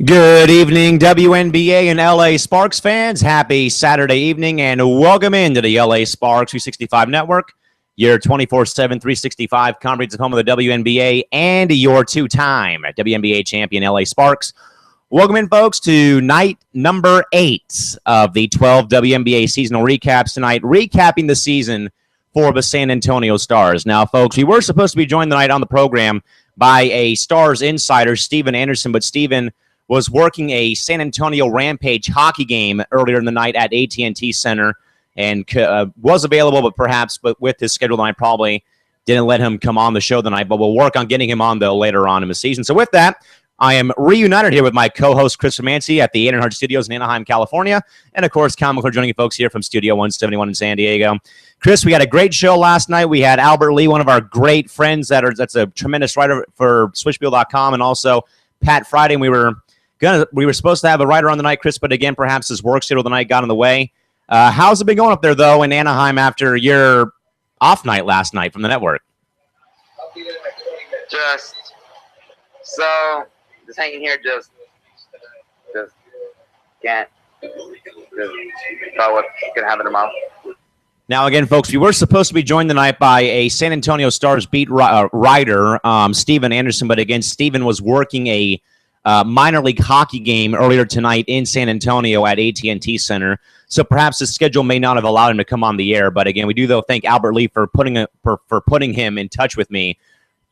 Good evening, WNBA and LA Sparks fans. Happy Saturday evening and welcome into the LA Sparks 365 Network, your 24/7, 365 comprehensive home of the WNBA and your two-time WNBA champion LA Sparks. Welcome in, folks, to night number 8 of the 12 WNBA seasonal recaps tonight, recapping the season for the San Antonio Stars. Now, folks, we were supposed to be joined tonight on the program by a Stars insider, Steven Anderson, but Steven was working a San Antonio Rampage hockey game earlier in the night at AT&T Center and was available, but with his schedule tonight, probably didn't let him come on the show tonight, but we'll work on getting him on, though, later on in the season. So with that, I am reunited here with my co-host, Chris Romanci, at the 800 Studios in Anaheim, California, and, of course, Kyle McClure joining you folks here from Studio 171 in San Diego. Chris, we had a great show last night. We had Albert Lee, one of our great friends that's a tremendous writer for Switchbill.com, and also Pat Friday, and we were supposed to have a writer on the night, Chris, but again, perhaps his work schedule tonight got in the way. How's it been going up there, though, in Anaheim after your off night last night from the network? Just hanging here, just can't tell what's going to happen tomorrow. Now, again, folks, we were supposed to be joined tonight by a San Antonio Stars beat writer, Steven Anderson, but again, Steven was working a minor league hockey game earlier tonight in San Antonio at AT&T Center. So perhaps his schedule may not have allowed him to come on the air. But again, we do, though, thank Albert Lee for putting him in touch with me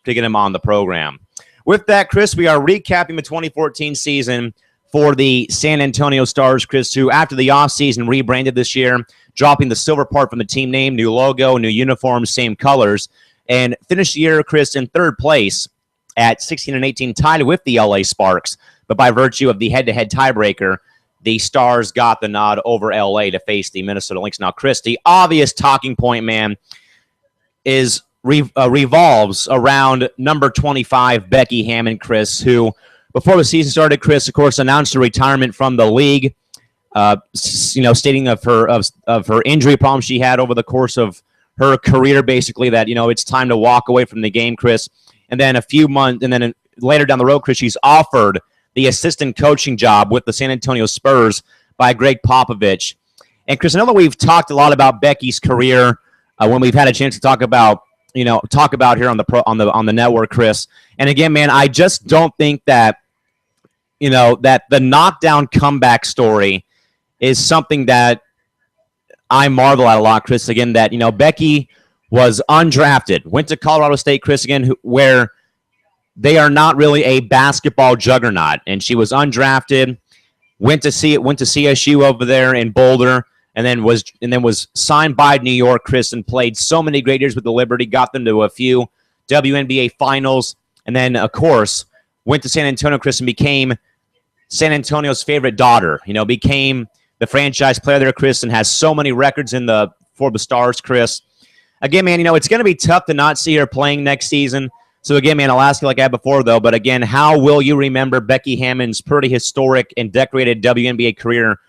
to get him on the program. With that, Chris, we are recapping the 2014 season for the San Antonio Stars, Chris, who after the offseason rebranded this year, dropping the silver part from the team name, new logo, new uniforms, same colors, and finished the year, Chris, in third place at 16-18, tied with the LA Sparks. But by virtue of the head-to-head tiebreaker, the Stars got the nod over LA to face the Minnesota Lynx. Now, Chris, the obvious talking point, man, is revolves around number 25, Becky Hammon, Chris, who, before the season started, Chris, of course, announced her retirement from the league, stating of her injury problems she had over the course of her career, basically, that, it's time to walk away from the game, Chris. And then later down the road, Chris, she's offered the assistant coaching job with the San Antonio Spurs by Greg Popovich. And Chris, I know that we've talked a lot about Becky's career when we've had a chance to talk about here on the network, Chris. And again, man, I just don't think that that the knockdown comeback story is something that I marvel at a lot, Chris. Again, that Becky was undrafted, went to Colorado State, Chris, again, where they are not really a basketball juggernaut, and she was undrafted, went to CSU over there in Boulder, and then was signed by New York, Chris, and played so many great years with the Liberty, got them to a few WNBA finals, and then, of course, went to San Antonio, Chris, and became San Antonio's favorite daughter, became the franchise player there, Chris, and has so many records for the Stars, Chris. Again, man, it's going to be tough to not see her playing next season. So, again, man, I'll ask you like I had before, though. But, again, how will you remember Becky Hammon's pretty historic and decorated WNBA career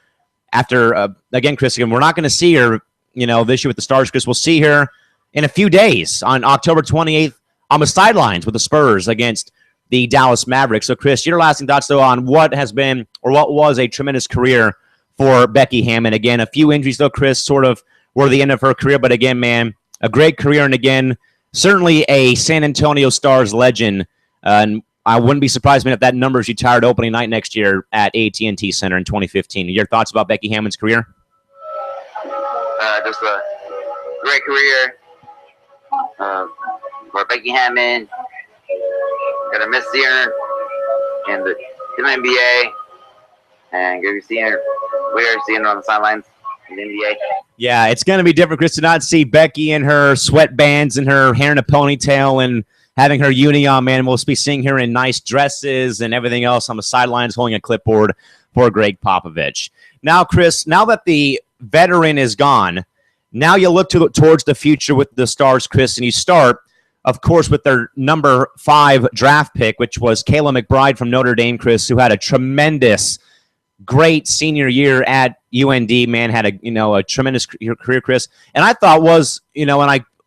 after, again, Chris, again, we're not going to see her, this year with the Stars, Chris. We'll see her in a few days on October 28th on the sidelines with the Spurs against the Dallas Mavericks. So, Chris, your lasting thoughts, though, on what was a tremendous career for Becky Hammon. Again, a few injuries, though, Chris, sort of were the end of her career. But, again, man, a great career, and again, certainly a San Antonio Stars legend. And I wouldn't be surprised, man, if that number is retired opening night next year at AT&T Center in 2015. Your thoughts about Becky Hammon's career? Just a great career for Becky Hammon. Gonna miss seeing her in the WNBA, and gonna be seeing her. We're seeing her on the sidelines in the NBA. Yeah, it's going to be different, Chris, to not see Becky in her sweatbands and her hair in a ponytail and having her uni on, man. We'll be seeing her in nice dresses and everything else on the sidelines holding a clipboard for Greg Popovich. Now, Chris, now that the veteran is gone, now you look towards the future with the Stars, Chris, and you start, of course, with their number 5 draft pick, which was Kayla McBride from Notre Dame, Chris, who had a tremendous great senior year at UND, man, had a tremendous career, Chris. And I thought was, and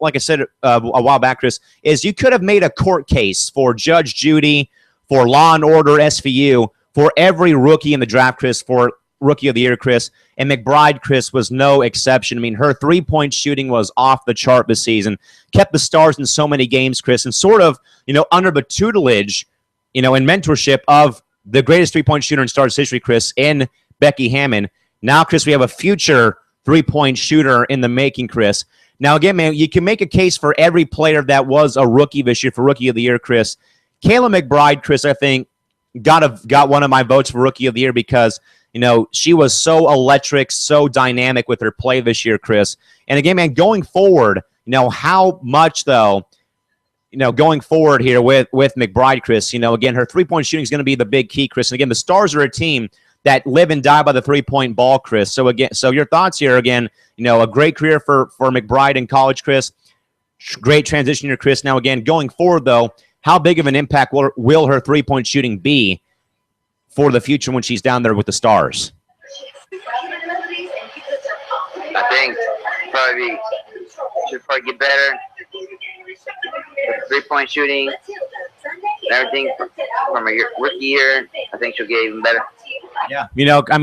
like I said a while back, Chris, is you could have made a court case for Judge Judy, for Law and Order SVU, for every rookie in the draft, Chris, for Rookie of the Year, Chris, and McBride, Chris, was no exception. I mean, her three-point shooting was off the chart this season, kept the Stars in so many games, Chris, and sort of, under the tutelage, and mentorship of the greatest three-point shooter in Stars history, Chris, in Becky Hammon. Now, Chris, we have a future three-point shooter in the making, Chris. Now, again, man, you can make a case for every player that was a rookie this year for Rookie of the Year, Chris. Kayla McBride, Chris, I think, got one of my votes for Rookie of the Year because she was so electric, so dynamic with her play this year, Chris. And again, man, going forward, how much, though, going forward here with McBride, Chris, again, her three-point shooting is going to be the big key, Chris. And again, the Stars are a team that live and die by the three-point ball, Chris. So your thoughts here, again, a great career for McBride in college, Chris. Great transition here, Chris. Now, again, going forward, though, how big of an impact will her three-point shooting be for the future when she's down there with the Stars? I think should probably get better with three-point shooting and everything from her rookie year. I think she'll get even better. Yeah,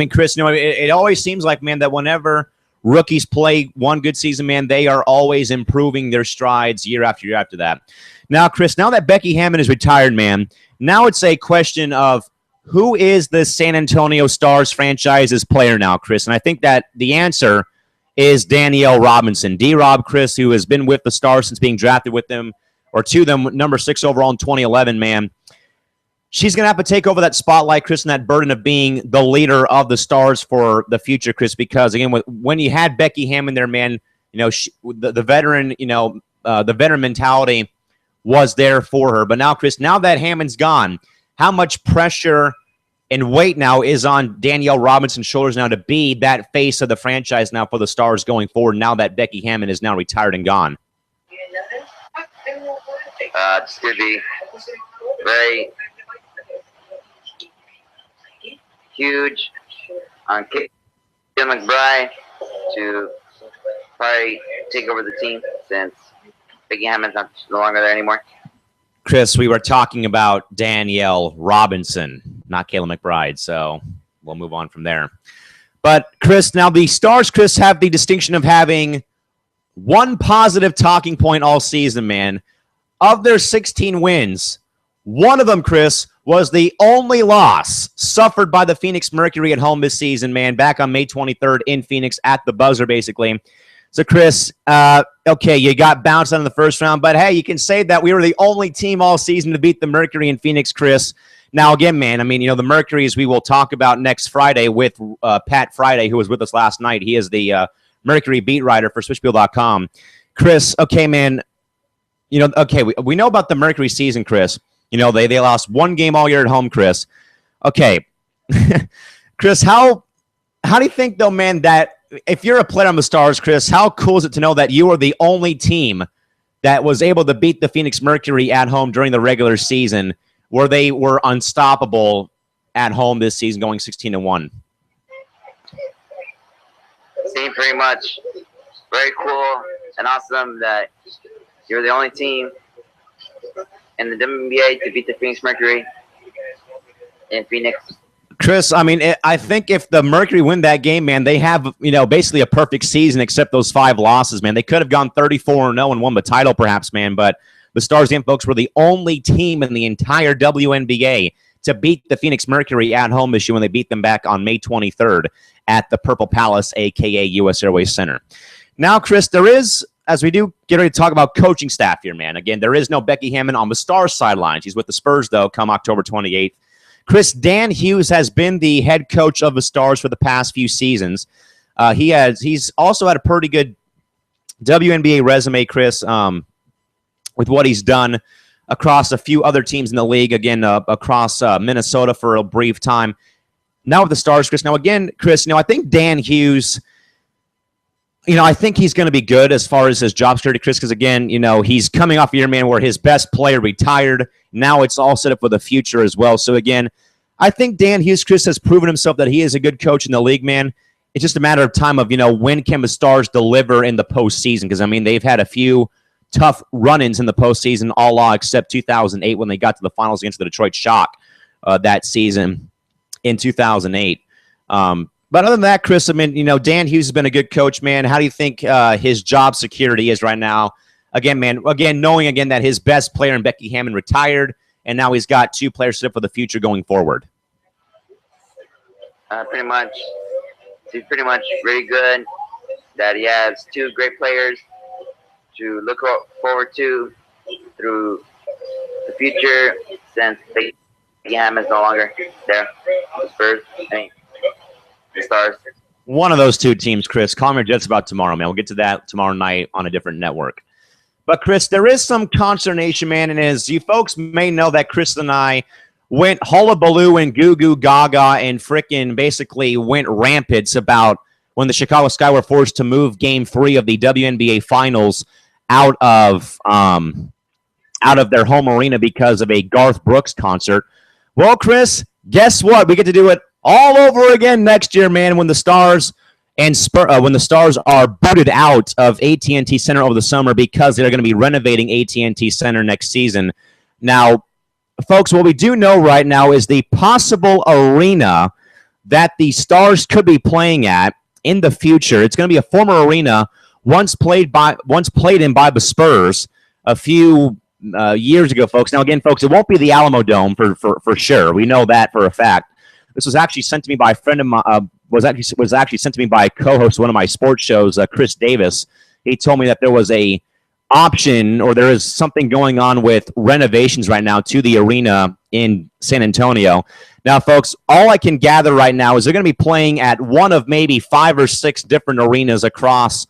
Chris, it always seems like, man, that whenever rookies play one good season, man, they are always improving their strides year after year after that. Now, Chris, now that Becky Hammon is retired, man, now it's a question of who is the San Antonio Stars franchise's player now, Chris? And I think that the answer is Danielle Robinson. D-Rob, Chris, who has been with the Stars since being drafted with them, or to them, number 6 overall in 2011, man. She's going to have to take over that spotlight, Chris, and that burden of being the leader of the Stars for the future, Chris, because, again, when you had Becky Hammon there, man, the veteran, the veteran mentality was there for her. But now, Chris, now that Hammond's gone, how much pressure and weight now is on Danielle Robinson's shoulders now to be that face of the franchise now for the Stars going forward, now that Becky Hammon is now retired and gone? It's going to be very huge on Kayla McBride to probably take over the team since Becky Hammond's no longer there anymore. Chris, we were talking about Danielle Robinson, not Kayla McBride, so we'll move on from there. But, Chris, now the Stars, Chris, have the distinction of having one positive talking point all season, man. Of their 16 wins, one of them, Chris, was the only loss suffered by the Phoenix Mercury at home this season, man, back on May 23rd in Phoenix at the buzzer, basically. So, Chris, okay, you got bounced out in the first round, but, hey, you can say that we were the only team all season to beat the Mercury in Phoenix, Chris. Now, again, man, the Mercury, as we will talk about next Friday with Pat Friday, who was with us last night. He is the Mercury beat writer for SwitchBeal.com. Chris, okay, man, okay, we know about the Mercury season, Chris. They lost one game all year at home, Chris. Okay. Chris, how do you think, though, man, that if you're a player on the Stars, Chris, how cool is it to know that you are the only team that was able to beat the Phoenix Mercury at home during the regular season, where they were unstoppable at home this season, going 16-1? Seemed pretty much very cool and awesome that you're the only team in the WNBA to beat the Phoenix Mercury in Phoenix. Chris, I think if the Mercury win that game, man, they have, basically a perfect season except those 5 losses, man. They could have gone 34-0 and won the title perhaps, man, but the Stars and folks were the only team in the entire WNBA to beat the Phoenix Mercury at home this year when they beat them back on May 23rd at the Purple Palace, a.k.a. U.S. Airways Center. Now, Chris, there is, as we do get ready to talk about coaching staff here, man, again, there is no Becky Hammon on the Stars sideline. She's with the Spurs, though, come October 28th. Chris, Dan Hughes has been the head coach of the Stars for the past few seasons. He's also had a pretty good WNBA resume, Chris, with what he's done across a few other teams in the league, again, across Minnesota for a brief time. Now with the Stars, Chris. Now, again, Chris, I think Dan Hughes, I think he's going to be good as far as his job security, Chris, because, again, he's coming off a year, man, where his best player retired. Now it's all set up for the future as well. So, again, I think Dan Hughes, Chris, has proven himself that he is a good coach in the league, man. It's just a matter of time of, when can the Stars deliver in the postseason? Because, they've had a few tough run-ins in the postseason, all except 2008 when they got to the finals against the Detroit Shock that season. in 2008. But other than that, Chris, I mean, Dan Hughes has been a good coach, man. How do you think his job security is right now? Again, knowing again that his best player in Becky Hammond retired, and now he's got 2 players set up for the future going forward. Pretty much, he's pretty much very good. That he has 2 great players to look forward to through the future, since Becky Hammond is no longer there. The Spurs, the Stars. One of those 2 teams, Chris. Call me Jets about tomorrow, man. We'll get to that tomorrow night on a different network. But, Chris, there is some consternation, man, and as you folks may know that Chris and I went hullabaloo and goo-goo gaga and frickin' basically went rampant about when the Chicago Sky were forced to move Game 3 of the WNBA Finals out of their home arena because of a Garth Brooks concert. Well, Chris, guess what? We get to do it all over again next year, man, when the Stars are booted out of AT&T Center over the summer because they're going to be renovating AT&T Center next season. Now, folks, what we do know right now is the possible arena that the Stars could be playing at in the future. It's going to be a former arena once played in by the Spurs a few years ago, folks. Now, again, folks, it won't be the Alamo Dome for sure. We know that for a fact. This was actually sent to me by a friend of mine. Was actually sent to me by a co-host of one of my sports shows, Chris Davis. He told me that there was a option, or there is something going on with renovations right now to the arena in San Antonio. Now, folks, all I can gather right now is they're going to be playing at one of maybe 5 or 6 different arenas across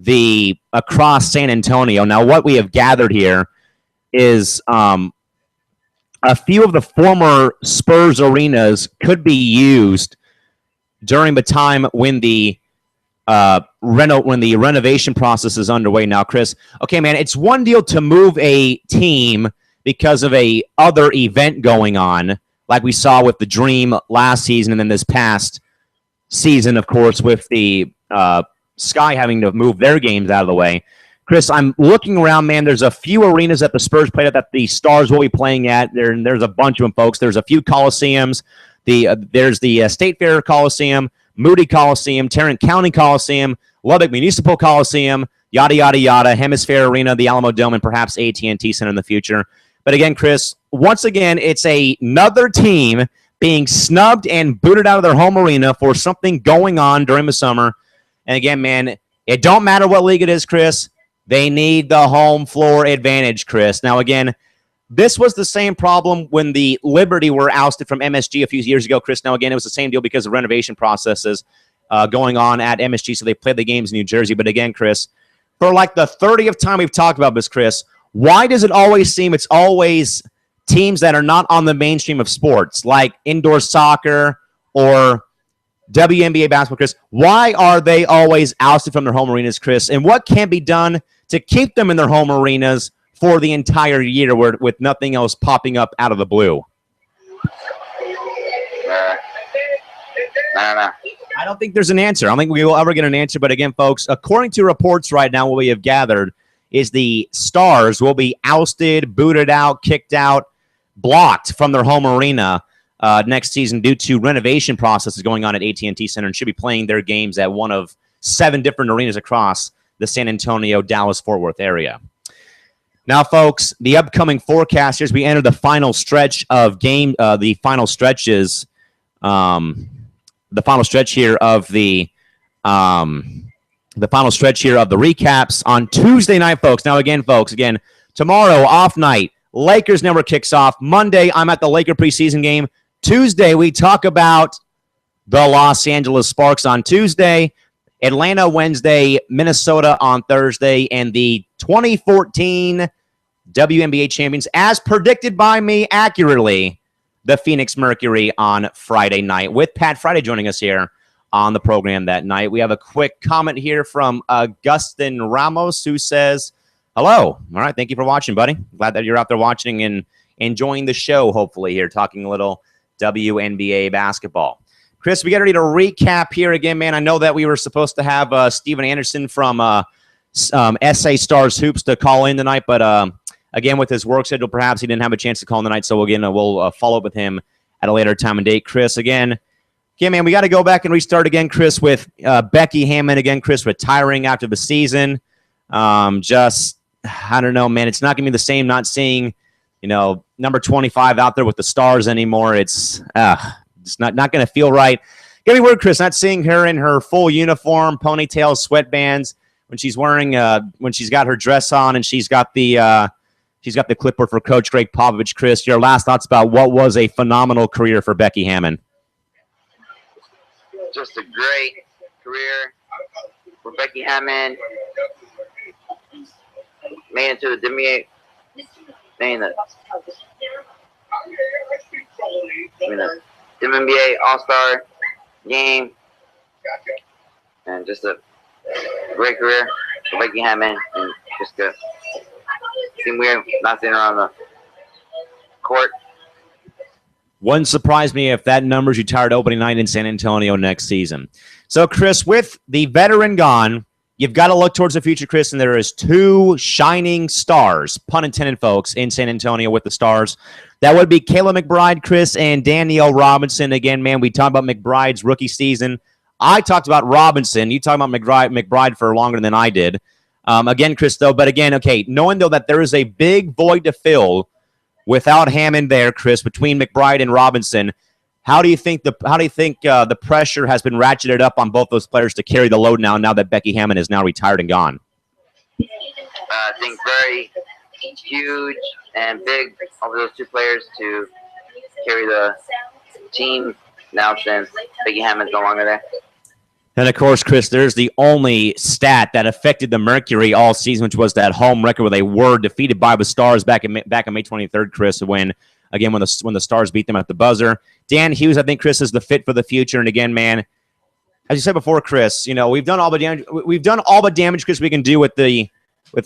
San Antonio. Now, what we have gathered here is a few of the former Spurs arenas could be used during the time when the renovation process is underway. Now, Chris, okay, man, it's one deal to move a team because of a other event going on, like we saw with the Dream last season, and then this past season, of course, with the Sky having to move their games out of the way. Chris, I'm looking around, man. There's a few arenas that the Spurs played at that the Stars will be playing at. There's a bunch of them, folks. There's a few Coliseums. There's the State Fair Coliseum, Moody Coliseum, Tarrant County Coliseum, Lubbock Municipal Coliseum, yada, yada, yada, Hemisphere Arena, the Alamo Dome, and perhaps AT&T Center in the future. But again, Chris, once again, it's another team being snubbed and booted out of their home arena for something going on during the summer. And again, man, it don't matter what league it is, Chris. They need the home floor advantage, Chris. Now, again, this was the same problem when the Liberty were ousted from MSG a few years ago, Chris. Now, again, it was the same deal because of renovation processes going on at MSG, so they played the games in New Jersey. But again, Chris, for like the 30th time we've talked about this, Chris, why does it always seem it's always teams that are not on the mainstream of sports, like indoor soccer or WNBA basketball, Chris? Why are they always ousted from their home arenas, Chris? And what can be done to keep them in their home arenas for the entire year with nothing else popping up out of the blue? I don't think there's an answer. I don't think we will ever get an answer. But again, folks, according to reports right now, what we have gathered is the Stars will be ousted, booted out, kicked out, blocked from their home arena next season due to renovation processes going on at AT&T Center, and should be playing their games at one of 7 different arenas across the San Antonio, Dallas-Fort Worth area. Now, folks, the upcoming forecast as we enter the final stretch of the final stretch here of the recaps on Tuesday night, folks. Now, again, tomorrow, off night, Lakers Network kicks off. Monday, I'm at the Laker preseason game. Tuesday, we talk about the Los Angeles Sparks on Tuesday, Atlanta Wednesday, Minnesota on Thursday, and the 2014 WNBA champions, as predicted by me accurately, the Phoenix Mercury on Friday night, with Pat Friday joining us here on the program that night. We have a quick comment here from Augustin Ramos, who says, hello. All right, thank you for watching, buddy. Glad that you're out there watching and enjoying the show, hopefully, here, talking a little WNBA basketball. Chris, we get ready to recap here again, man. I know that we were supposed to have Steven Anderson from SA Stars Hoops to call in tonight, but again, with his work schedule, perhaps he didn't have a chance to call in tonight, so again, we'll follow up with him at a later time and date. Chris, again, man, we got to go back and restart again, Chris, with Becky Hammon again, Chris, retiring after the season. I don't know, man. It's not going to be the same not seeing, number 25 out there with the Stars anymore. It's not going to feel right. Give me a word, Chris, not seeing her in her full uniform, ponytails, sweatbands, when she's wearing, when she's got her dress on and she's got the clipboard for Coach Greg Popovich. Chris, your last thoughts about what was a phenomenal career for Becky Hammon. Just a great career for Becky Hammon. Made it to the WNBA All-Star game. And just a great career for Becky Hammon. And just a seem weird not seeing her on the court. Wouldn't surprise me if that number's retired opening night in San Antonio next season. So, Chris, with the veteran gone, you've got to look towards the future, Chris, and there is two shining stars, pun intended, folks, in San Antonio with the Stars. That would be Kayla McBride, Chris, and Danielle Robinson. Again, man, we talked about McBride's rookie season. I talked about Robinson. You talked about McBride for longer than I did. Again, Chris, though, but again, okay, knowing, though, that there is a big void to fill without Hammond there, Chris, between McBride and Robinson, how do you think the pressure has been ratcheted up on both those players to carry the load now that Becky Hammon is now retired and gone? I think very huge and big of those two players to carry the team now since Becky Hammon's no longer there. And, of course, Chris, there's the only stat that affected the Mercury all season, which was that home record where they were defeated by the Stars back on May 23rd, Chris, when the Stars beat them at the buzzer. Dan Hughes, I think, Chris, is the fit for the future. And, again, man, as you said before, Chris, we've done all the damage. We've done all the damage, Chris, we can do with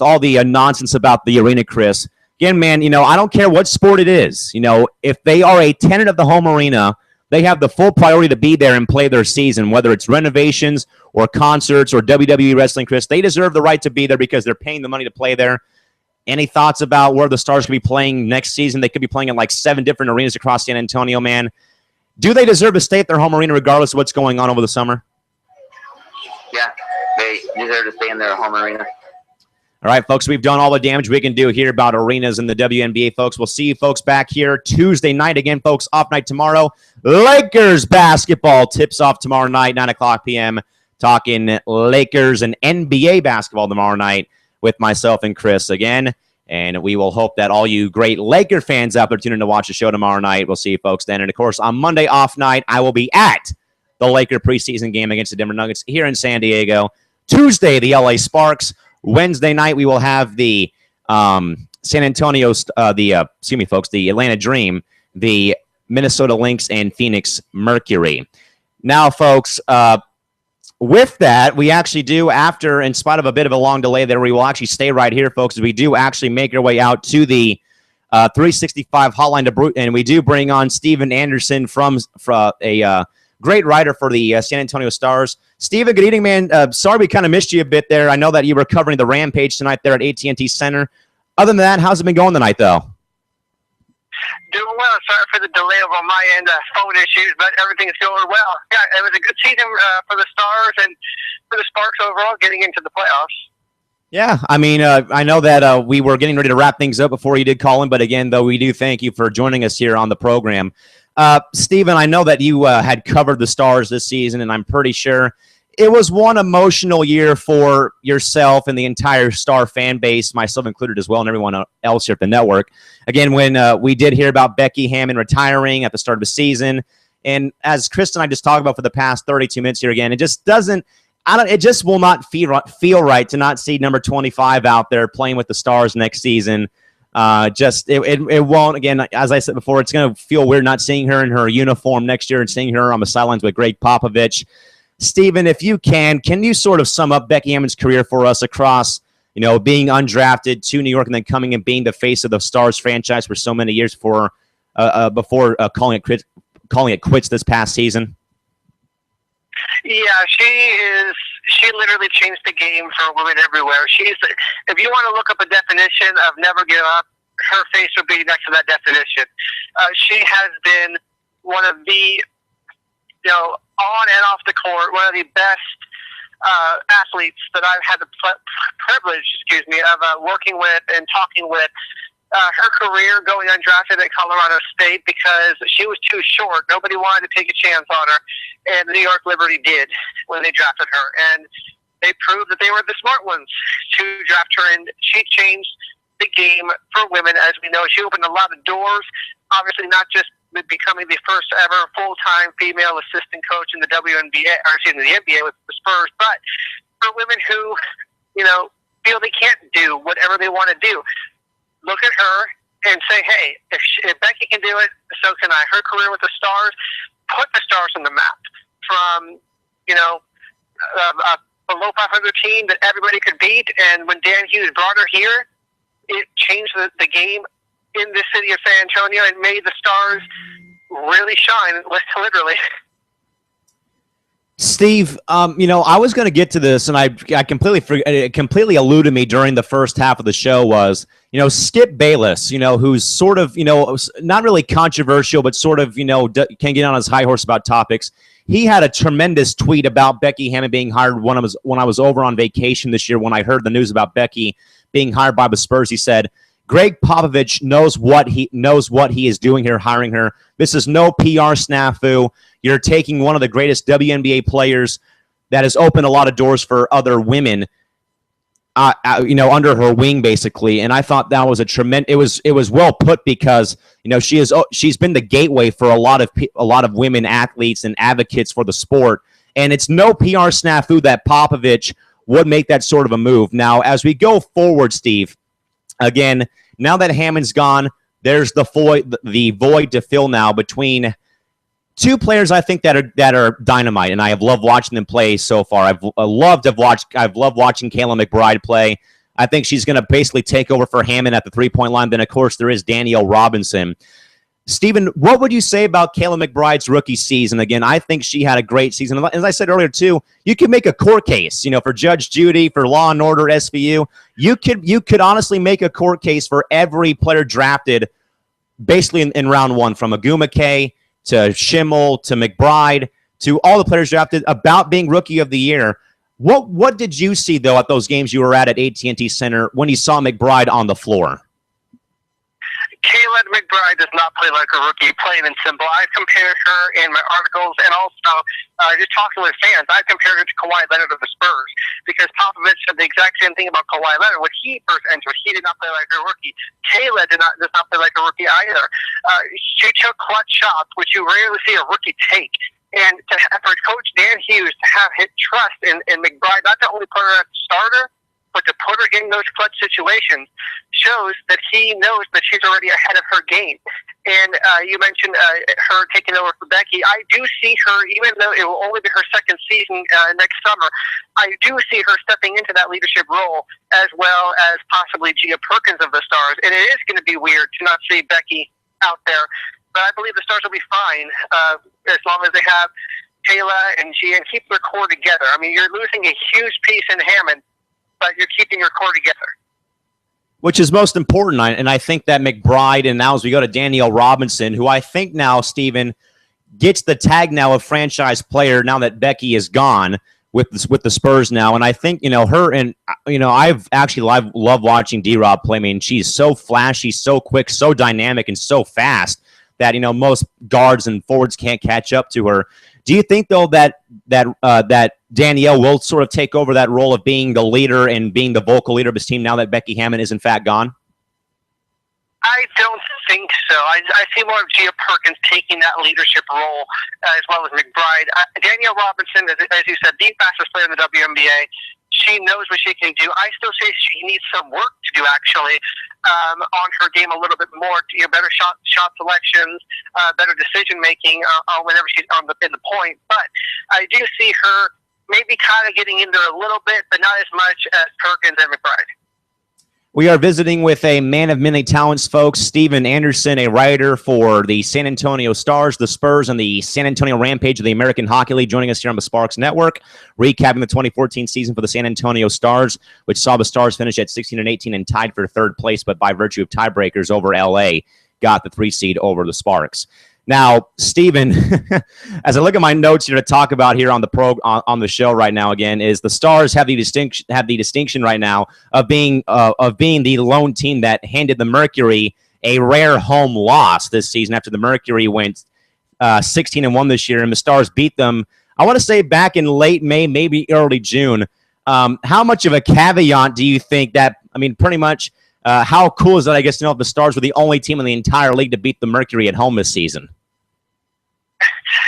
all the nonsense about the arena, Chris. Again, man, I don't care what sport it is. If they are a tenant of the home arena, they have the full priority to be there and play their season, whether it's renovations or concerts or WWE wrestling, Chris. They deserve the right to be there because they're paying the money to play there. Any thoughts about where the Stars could be playing next season? They could be playing in like 7 different arenas across San Antonio, man. Do they deserve to stay at their home arena regardless of what's going on over the summer? Yeah, they deserve to stay in their home arena. All right, folks, we've done all the damage we can do here about arenas in the WNBA, folks. We'll see you folks back here Tuesday night. Again, folks, off night tomorrow. Lakers basketball tips off tomorrow night, 9 o'clock p.m. Talking Lakers and NBA basketball tomorrow night with myself and Chris again. And we will hope that all you great Laker fans out there tune in to watch the show tomorrow night. We'll see you folks then. And, of course, on Monday off night, I will be at the Laker preseason game against the Denver Nuggets here in San Diego. Tuesday, the LA Sparks. Wednesday night, we will have the San Antonio, the Atlanta Dream, the Minnesota Lynx, and Phoenix Mercury. Now, folks, with that, we actually do, in spite of a bit of a long delay there, we will actually stay right here, folks, as we do actually make our way out to the 365 hotline, and we do bring on Steven Anderson from a great writer for the San Antonio Stars. Steven, good evening, man. Sorry we kind of missed you a bit there. I know that you were covering the Rampage tonight there at AT&T Center. Other than that, how's it been going tonight, though? Doing well. Sorry for the delay on my end, phone issues, but everything's going well. Yeah, it was a good season for the Stars and for the Sparks overall getting into the playoffs. Yeah, I mean, I know that we were getting ready to wrap things up before you did call in, but again, though, we do thank you for joining us here on the program. Steven, I know that you had covered the Stars this season, and I'm pretty sure it was one emotional year for yourself and the entire Star fan base, myself included as well, and everyone else here at the network. Again, when we did hear about Becky Hammon retiring at the start of the season, and as Chris and I just talked about for the past 32 minutes here again, it just doesn't – it just will not feel right to not see number 25 out there playing with the Stars next season. It won't, again, as I said before, it's going to feel weird not seeing her in her uniform next year and seeing her on the sidelines with Greg Popovich. Steven, if you can you sort of sum up Becky Hammon's career for us across, being undrafted to New York and then coming and being the face of the Stars franchise for so many years before calling it quits this past season? Yeah, she literally changed the game for women everywhere. If you want to look up a definition of never give up, her face would be next to that definition. She has been one of the, on and off the court, one of the best athletes that I've had the privilege, of working with and talking with. Her career going undrafted at Colorado State because she was too short. Nobody wanted to take a chance on her, and the New York Liberty did when they drafted her. And they proved that they were the smart ones to draft her, and she changed the game for women. As we know, she opened a lot of doors, obviously not just with becoming the first ever full-time female assistant coach in the WNBA, the NBA with the Spurs, but for women who, feel they can't do whatever they want to do. Look at her and say, hey, if Becky can do it, so can I. Her career with the Stars put the Stars on the map from, a below 500 team that everybody could beat. And when Dan Hughes brought her here, it changed the game in the city of San Antonio and made the Stars really shine, literally. Steve, I was going to get to this, and I completely forgot. It completely eluded me during the first half of the show. Was Skip Bayless, who's sort of not really controversial, but sort of can get on his high horse about topics. He had a tremendous tweet about Becky Hammon being hired when I was over on vacation this year. When I heard the news about Becky being hired by the Spurs, he said, Greg Popovich knows what he is doing here, hiring her. This is no PR snafu. You're taking one of the greatest WNBA players that has opened a lot of doors for other women, under her wing, basically. And I thought that was a tremendous. It was well put because she's been the gateway for a lot of women athletes and advocates for the sport. And it's no PR snafu that Popovich would make that sort of a move. Now, as we go forward, Steve, again, now that Hammond's gone, there's the void to fill now between two players I think that are dynamite, and I have loved watching them play so far. I've loved watching Kayla McBride play. I think she's going to basically take over for Hammond at the three-point line. Then, of course, there is Danielle Robinson. Stephen, what would you say about Kayla McBride's rookie season? Again, I think she had a great season. As I said earlier, too, you could make a court case, for Judge Judy, for Law and Order, SVU. You could honestly make a court case for every player drafted basically in round one, from Aguma K to Schimmel to McBride to all the players drafted about being Rookie of the Year. What did you see, though, at those games you were at AT&T Center when you saw McBride on the floor? Kayla McBride does not play like a rookie, plain and simple. I've compared her in my articles, and also just talking with fans, I've compared her to Kawhi Leonard of the Spurs, because Popovich said the exact same thing about Kawhi Leonard. When he first entered, he did not play like a rookie. Kayla does not play like a rookie either. She took clutch shots, which you rarely see a rookie take. And for Coach Dan Hughes to have his trust in McBride, not to only put her as a starter, but to put her in those clutch situations, shows that he knows that she's already ahead of her game. And you mentioned her taking over for Becky. I do see her, even though it will only be her second season next summer, I do see her stepping into that leadership role, as well as possibly Gia Perkins of the Stars. And it is going to be weird to not see Becky out there. But I believe the Stars will be fine as long as they have Kayla and Gia and keep their core together. I mean, you're losing a huge piece in Hammond, but you're keeping your core together. Which is most important, and I think that McBride, and now as we go to Danielle Robinson, who I think now, Stephen, gets the tag now of franchise player now that Becky is gone with the Spurs now. And I think, her and, I've loved watching D-Rob play. I mean, she's so flashy, so quick, so dynamic, and so fast that, most guards and forwards can't catch up to her. Do you think, though, that Danielle will sort of take over that role of being the leader and being the vocal leader of his team now that Becky Hammon is, in fact, gone? I don't think so. I see more of Gia Perkins taking that leadership role as well as McBride. Danielle Robinson, as you said, the fastest player in the WNBA. She knows what she can do. I still say she needs some work to do, actually, on her game a little bit more. Better shot selections, better decision making whenever she's in the point. But I do see her maybe kind of getting in there a little bit, but not as much as Perkins and McBride. We are visiting with a man of many talents, folks, Steven Anderson, a writer for the San Antonio Stars, the Spurs, and the San Antonio Rampage of the American Hockey League, joining us here on the Sparks Network, recapping the 2014 season for the San Antonio Stars, which saw the Stars finish at 16-18 and tied for third place, but by virtue of tiebreakers over LA, got the 3 seed over the Sparks. Now, Steven, as I look at my notes here to talk about here on the show right now, again, is the Stars have the distinction right now of being the lone team that handed the Mercury a rare home loss this season after the Mercury went 16-1 this year, and the Stars beat them, I want to say, back in late May, maybe early June. How much of a caveat do you think that? I mean, pretty much. How cool is that, I guess, to know if the Stars were the only team in the entire league to beat the Mercury at home this season?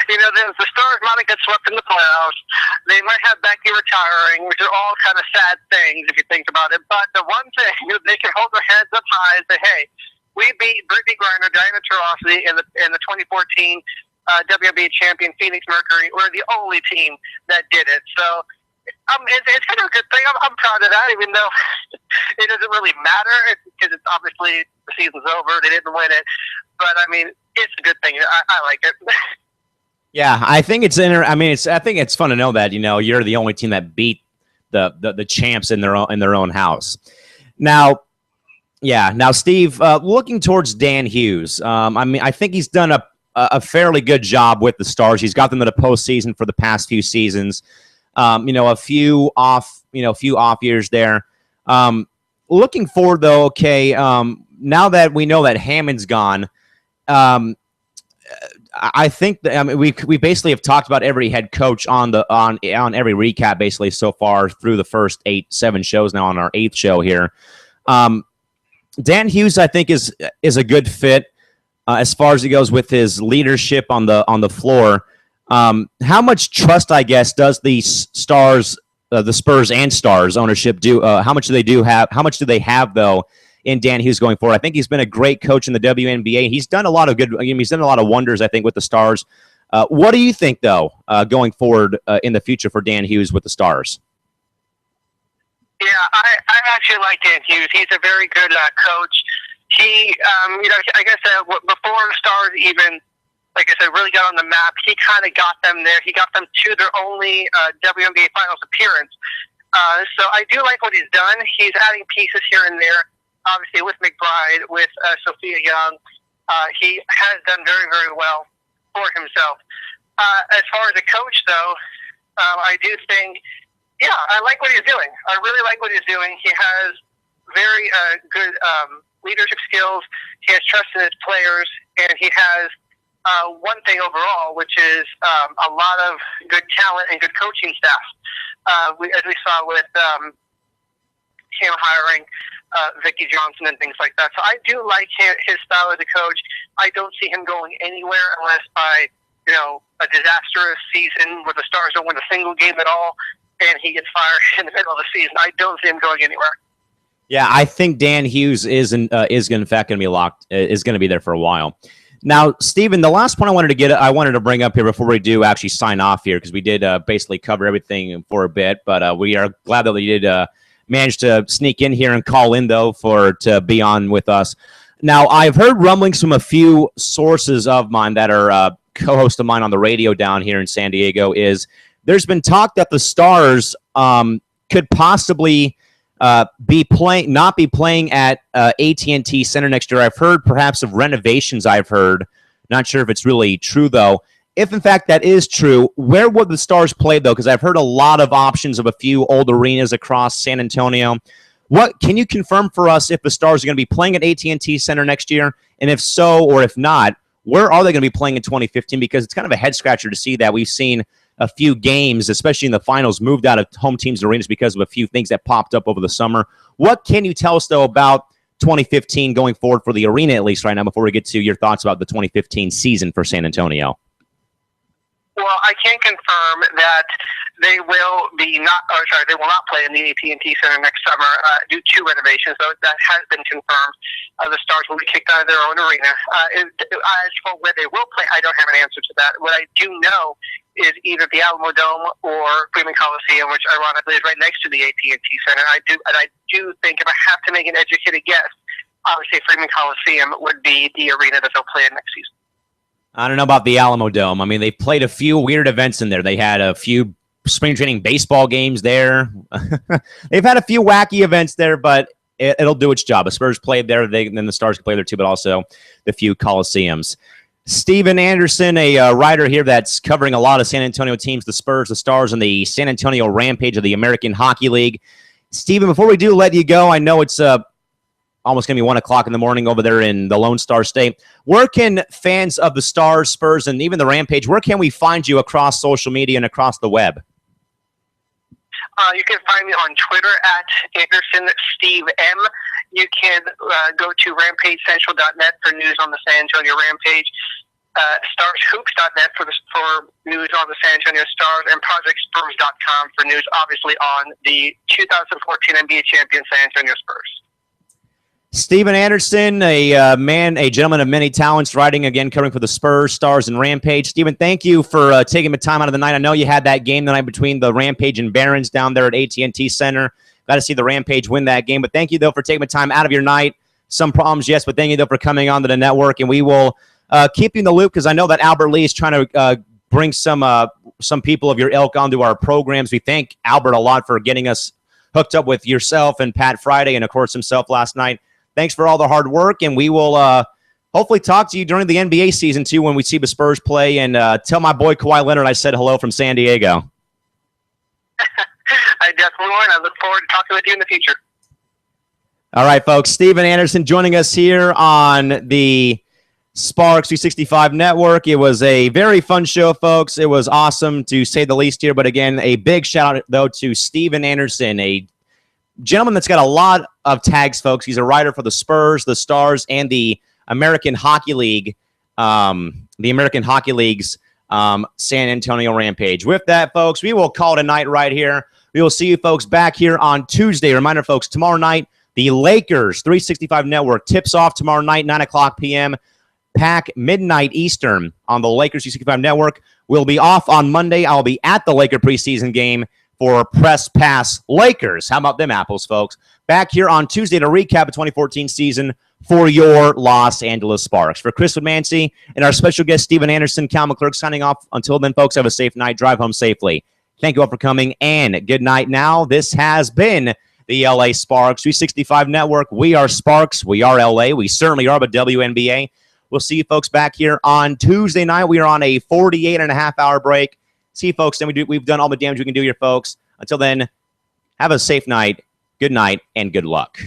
You know, the Stars might have got swept in the playoffs. They might have Becky retiring, which are all kind of sad things if you think about it. But the one thing they can hold their heads up high is that, hey, we beat Brittany Griner, Diana Taurasi in the 2014 WNBA champion Phoenix Mercury. We're the only team that did it. So it's kind of a good thing. I'm proud of that, even though it doesn't really matter because it's obviously the season's over. They didn't win it. But, I mean, it's a good thing. I like it. Yeah, I think it's I think it's fun to know that, you know, you're the only team that beat the champs in their own house. Now, Steve, looking towards Dan Hughes, I think he's done a fairly good job with the Stars. He's got them to the postseason for the past few seasons. A few off years there. Looking forward though, okay. Now that we know that Hammond's gone, I think that we basically have talked about every head coach on every recap basically so far through the first 7 shows now on our 8th show here. Dan Hughes, I think, is a good fit as far as he goes with his leadership on the floor. How much trust, I guess, does the Stars, the Spurs and Stars ownership do? How much do they have though in Dan Hughes going forward? I think he's been a great coach in the WNBA. He's done a lot of good. He's done a lot of wonders, I think, with the Stars. What do you think though going forward in the future for Dan Hughes with the Stars? Yeah, I actually like Dan Hughes. He's a very good coach. He, I guess before the Stars even, like I said, really got on the map, he kind of got them there. He got them to their only WNBA Finals appearance. So I do like what he's done. He's adding pieces here and there. Obviously, with McBride, with Sophia Young, he has done very, very well for himself. As far as a coach, though, I do think, I like what he's doing. I really like what he's doing. He has very good leadership skills. He has trust in his players, and he has one thing overall, which is a lot of good talent and good coaching staff. As we saw with him hiring Vicki Johnson and things like that. So I do like his style as a coach. I don't see him going anywhere unless by a disastrous season where the Stars don't win a single game at all, and he gets fired in the middle of the season. I don't see him going anywhere. Yeah, I think Dan Hughes is in fact going to be locked. Is going to be there for a while. Now, Steven, the last point I wanted to bring up here before we do actually sign off here, because we did basically cover everything for a bit, but we are glad that we did manage to sneak in here and call in though to be on with us. Now, I've heard rumblings from a few sources of mine that are co-hosts of mine on the radio down here in San Diego. There's been talk that the Stars could possibly not be playing at AT&T Center next year. I've heard perhaps of renovations. Not sure if it's really true though. If in fact that is true, where would the Stars play though? Because I've heard a lot of options of a few old arenas across San Antonio. What can you confirm for us if the Stars are going to be playing at AT&T Center next year? And if so, or if not, where are they going to be playing in 2015? Because it's kind of a head scratcher to see that we've seen a few games, especially in the finals, moved out of home teams' arenas because of a few things that popped up over the summer. What can you tell us, though, about 2015 going forward for the arena, at least right now, before we get to your thoughts about the 2015 season for San Antonio? Well, I can confirm that they will not play in the AT&T Center next summer due to renovations. So that has been confirmed. The Stars will be kicked out of their own arena. As for where they will play, I don't have an answer to that. What I do know is either the Alamo Dome or Freeman Coliseum, which ironically is right next to the AT&T Center. I do think if I have to make an educated guess, I would say Freeman Coliseum would be the arena that they'll play in next season. I don't know about the Alamo Dome. I mean, they played a few weird events in there. They had a few spring training baseball games there. They've had a few wacky events there, but it'll do its job. The Spurs played there, then the Stars can play there too, but also the few Coliseums. Steven Anderson, a writer here that's covering a lot of San Antonio teams, the Spurs, the Stars, and the San Antonio Rampage of the American Hockey League. Steven, before we do let you go, I know it's almost going to be 1 o'clock in the morning over there in the Lone Star State. Where can fans of the Stars, Spurs, and even the Rampage, where can we find you across social media and across the web? You can find me on Twitter at AndersonSteveM. You can go to RampageCentral.net for news on the San Antonio Rampage, StarsHoops.net for news on the San Antonio Stars, and ProjectSpurs.com for news, obviously, on the 2014 NBA champion San Antonio Spurs. Steven Anderson, a gentleman of many talents, writing again, covering for the Spurs, Stars, and Rampage. Steven, thank you for taking the time out of the night. I know you had that game the night between the Rampage and Barons down there at AT&T Center. Got to see the Rampage win that game. But thank you, though, for taking the time out of your night. Some problems, yes, but thank you, though, for coming onto the network. And we will keep you in the loop because I know that Albert Lee is trying to bring some people of your ilk onto our programs. We thank Albert a lot for getting us hooked up with yourself and Pat Friday and, of course, himself last night. Thanks for all the hard work, and we will hopefully talk to you during the NBA season, too, when we see the Spurs play. And tell my boy Kawhi Leonard I said hello from San Diego. I definitely will, and I look forward to talking with you in the future. All right, folks. Steven Anderson joining us here on the Sparks 365 Network. It was a very fun show, folks. It was awesome, to say the least here. But, again, a big shout-out, though, to Steven Anderson, a gentleman that's got a lot of tags, folks. He's a writer for the Spurs, the Stars, and the American Hockey League, the American Hockey League's San Antonio Rampage. With that, folks, we will call it a night right here. We will see you folks back here on Tuesday. Reminder, folks, tomorrow night, the Lakers 365 Network tips off tomorrow night, 9 o'clock p.m. Pack midnight Eastern on the Lakers 365 Network. We'll be off on Monday. I'll be at the Laker preseason game for Press Pass Lakers. How about them apples, folks? Back here on Tuesday to recap the 2014 season for your Los Angeles Sparks. For Chris Woodmansey and our special guest, Steven Anderson, Cal McClurk, signing off. Until then, folks, have a safe night. Drive home safely. Thank you all for coming, and good night now. This has been the LA Sparks 365 Network. We are Sparks. We are LA. We certainly are, but WNBA. We'll see you folks back here on Tuesday night. We are on a 48.5-hour break. See you folks. Then we've done all the damage we can do here, folks. Until then, have a safe night. Good night, and good luck.